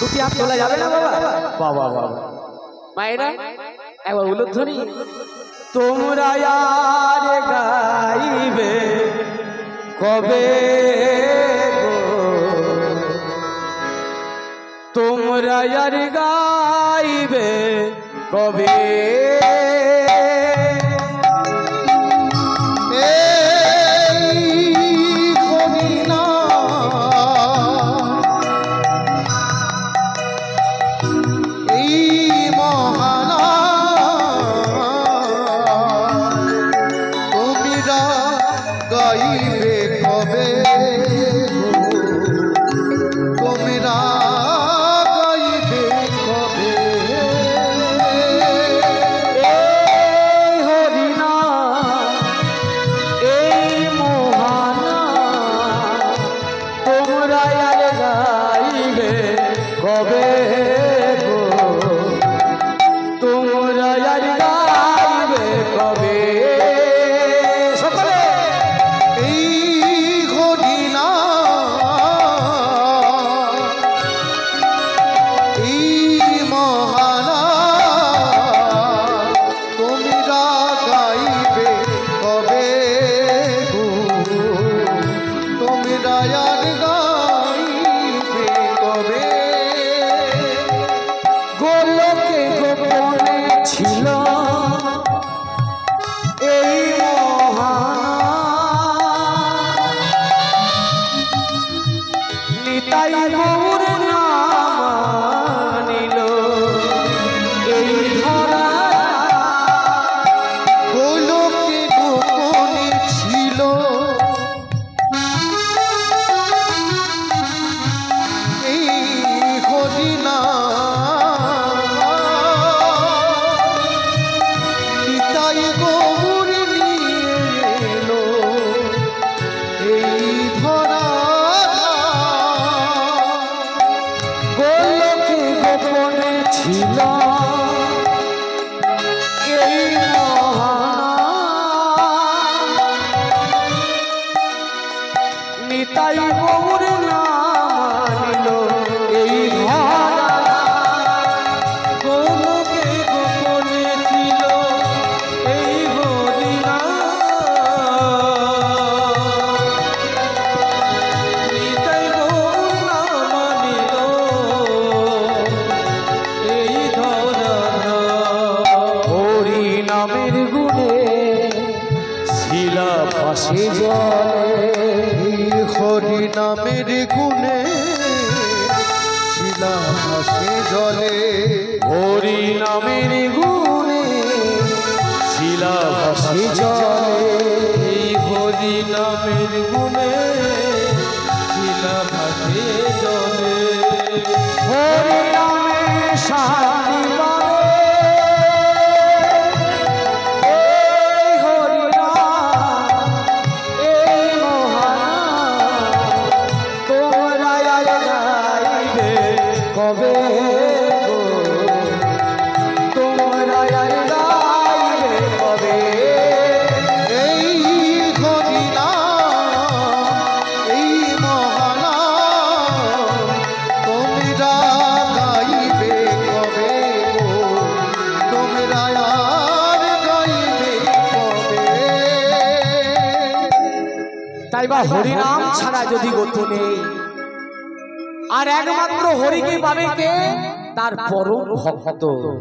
দুটি হাত তোলা যাবে না বাবা? বাবা বাবা মায়েরা একবার উলুধ্বনি। তোমরা আর গাইবে কবে গো, তোমরা আর গাইবে কবে? গাইবে কবে তোমরা গাইবে কবে? এই হরিনা এই মোহানা তোমরা আর গাইবে কবে গো, তোমরা আর গাইবে কবে? গোলকে গোপনে ছিল এই নিতাই গৌর নাম নিল এই ধরা। গোলকে গোপনে ছিল এই হরিনা, নিতাই গৌর নিয়ে এলো এই ধরা। গোলকে গোপনে ছিল এই নিতাই গৌর নাম নিল এই ধরা। গোলকে গোপনে ছিল এই হরিনা, নিতাই গৌর নাম নিল এই ধরা। হরি নামের গুণে শিলা ভাসে জলে, হরি নামের গুণে শিলা ভাসে জলে। হরি নামের গুণে শিলা ভাসে জলে, হরি নামের গুণে শিলা ভাসে জলে। হরি নামে শান্তি পাবে এই হরি নাম এই মহানাম তোমরা আর গাইবে কবে গো, তোমরা আর গাইবে কবে? এই হরি নাম এই মহানাম তোমরা গাইবে কবে গো, তোমরা আর গাইবে কবে? তাই বা হরিনাম ছাড়া যদি গতি নেই, আর একমাত্র হরিকে পাবে কে? তার পরম ভক্ত।